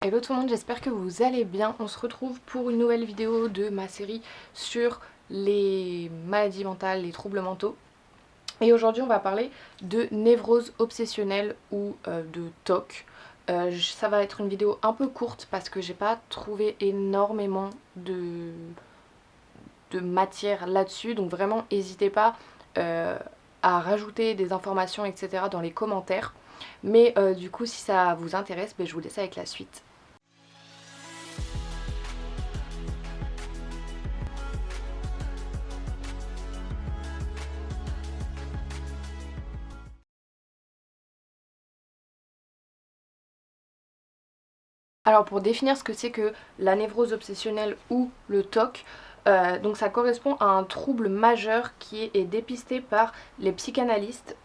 Hello tout le monde, j'espère que vous allez bien. On se retrouve pour une nouvelle vidéo de ma série sur les maladies mentales, les troubles mentaux. Et aujourd'hui on va parler de névrose obsessionnelle ou de TOC. Ça va être une vidéo un peu courte parce que j'ai pas trouvé énormément de matière là-dessus. Donc vraiment n'hésitez pas à rajouter des informations etc. dans les commentaires. Mais du coup si ça vous intéresse, je vous laisse avec la suite. Alors pour définir ce que c'est que la névrose obsessionnelle ou le TOC, donc ça correspond à un trouble majeur qui est dépisté par les psychanalystes.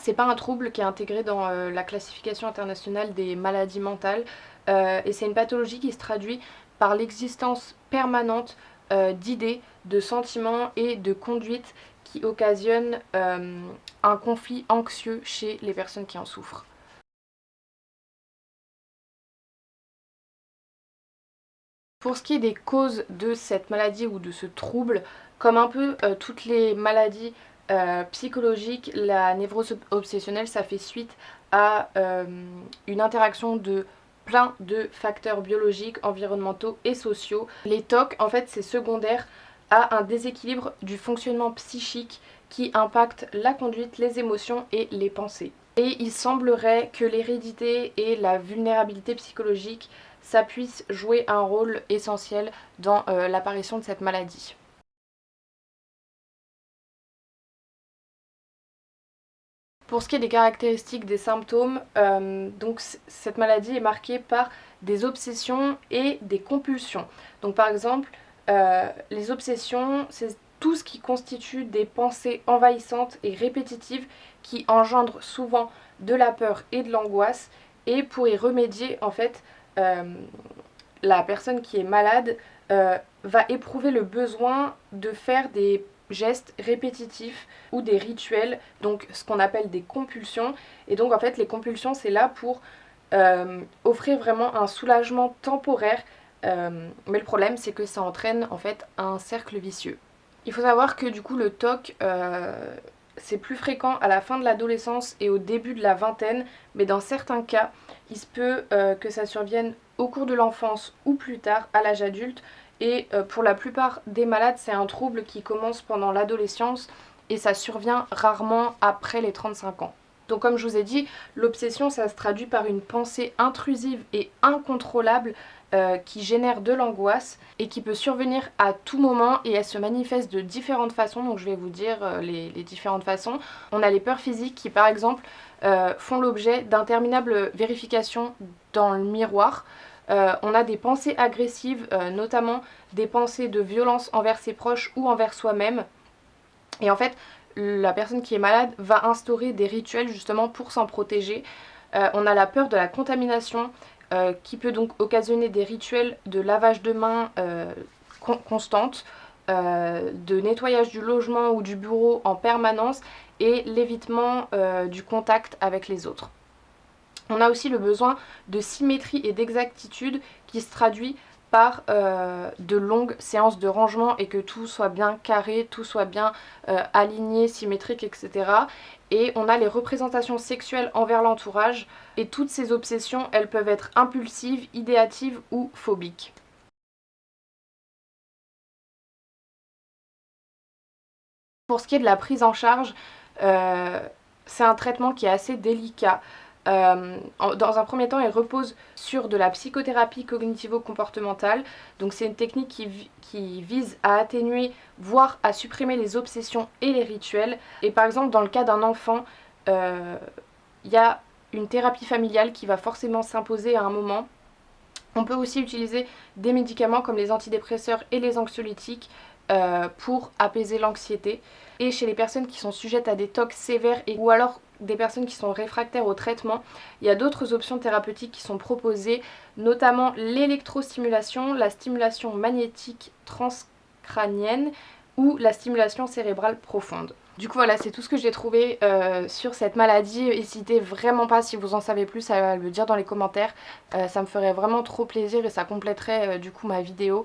C'est pas un trouble qui est intégré dans la classification internationale des maladies mentales et c'est une pathologie qui se traduit par l'existence permanente d'idées, de sentiments et de conduites qui occasionnent un conflit anxieux chez les personnes qui en souffrent. Pour ce qui est des causes de cette maladie ou de ce trouble, comme un peu toutes les maladies psychologiques, la névrose obsessionnelle, ça fait suite à une interaction de plein de facteurs biologiques, environnementaux et sociaux. Les TOC, en fait, c'est secondaire à un déséquilibre du fonctionnement psychique qui impacte la conduite, les émotions et les pensées. Et il semblerait que l'hérédité et la vulnérabilité psychologique ça puisse jouer un rôle essentiel dans l'apparition de cette maladie. Pour ce qui est des caractéristiques des symptômes, donc cette maladie est marquée par des obsessions et des compulsions. Donc par exemple, les obsessions, c'est tout ce qui constitue des pensées envahissantes et répétitives qui engendrent souvent de la peur et de l'angoisse. Et pour y remédier, en fait, la personne qui est malade va éprouver le besoin de faire des gestes répétitifs ou des rituels, donc ce qu'on appelle des compulsions. Et donc en fait les compulsions c'est là pour offrir vraiment un soulagement temporaire, mais le problème c'est que ça entraîne en fait un cercle vicieux. Il faut savoir que du coup le TOC c'est plus fréquent à la fin de l'adolescence et au début de la vingtaine, mais dans certains cas, il se peut que ça survienne au cours de l'enfance ou plus tard à l'âge adulte. Et pour la plupart des malades, c'est un trouble qui commence pendant l'adolescence et ça survient rarement après les 35 ans. Donc comme je vous ai dit, l'obsession, ça se traduit par une pensée intrusive et incontrôlable qui génère de l'angoisse et qui peut survenir à tout moment et elle se manifeste de différentes façons. Donc je vais vous dire les différentes façons. On a les peurs physiques qui par exemple font l'objet d'interminables vérifications dans le miroir. On a des pensées agressives, notamment des pensées de violence envers ses proches ou envers soi-même. Et en fait, la personne qui est malade va instaurer des rituels justement pour s'en protéger. On a la peur de la contamination qui peut donc occasionner des rituels de lavage de mains constantes, de nettoyage du logement ou du bureau en permanence et l'évitement du contact avec les autres. On a aussi le besoin de symétrie et d'exactitude qui se traduit par de longues séances de rangement et que tout soit bien carré, tout soit bien aligné, symétrique, etc. Et on a les représentations sexuelles envers l'entourage et toutes ces obsessions, elles peuvent être impulsives, idéatives ou phobiques. Pour ce qui est de la prise en charge, c'est un traitement qui est assez délicat. Dans un premier temps, il repose sur de la psychothérapie cognitivo-comportementale. Donc c'est une technique qui vise à atténuer, voire à supprimer les obsessions et les rituels. Et par exemple, dans le cas d'un enfant, il y a une thérapie familiale qui va forcément s'imposer à un moment. On peut aussi utiliser des médicaments comme les antidépresseurs et les anxiolytiques pour apaiser l'anxiété. Et chez les personnes qui sont sujettes à des TOC sévères ou alors des personnes qui sont réfractaires au traitement, il y a d'autres options thérapeutiques qui sont proposées, notamment l'électrostimulation, la stimulation magnétique transcrânienne ou la stimulation cérébrale profonde. Du coup voilà, c'est tout ce que j'ai trouvé sur cette maladie. N'hésitez vraiment pas, si vous en savez plus, à le dire dans les commentaires. Ça me ferait vraiment trop plaisir et ça compléterait du coup ma vidéo.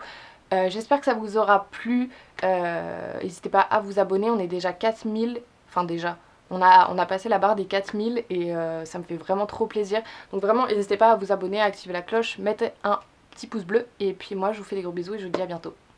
J'espère que ça vous aura plu. N'hésitez pas à vous abonner, on est déjà 4000, enfin déjà, on a passé la barre des 4000 et ça me fait vraiment trop plaisir. Donc vraiment, n'hésitez pas à vous abonner, à activer la cloche, mettez un petit pouce bleu et puis moi je vous fais des gros bisous et je vous dis à bientôt.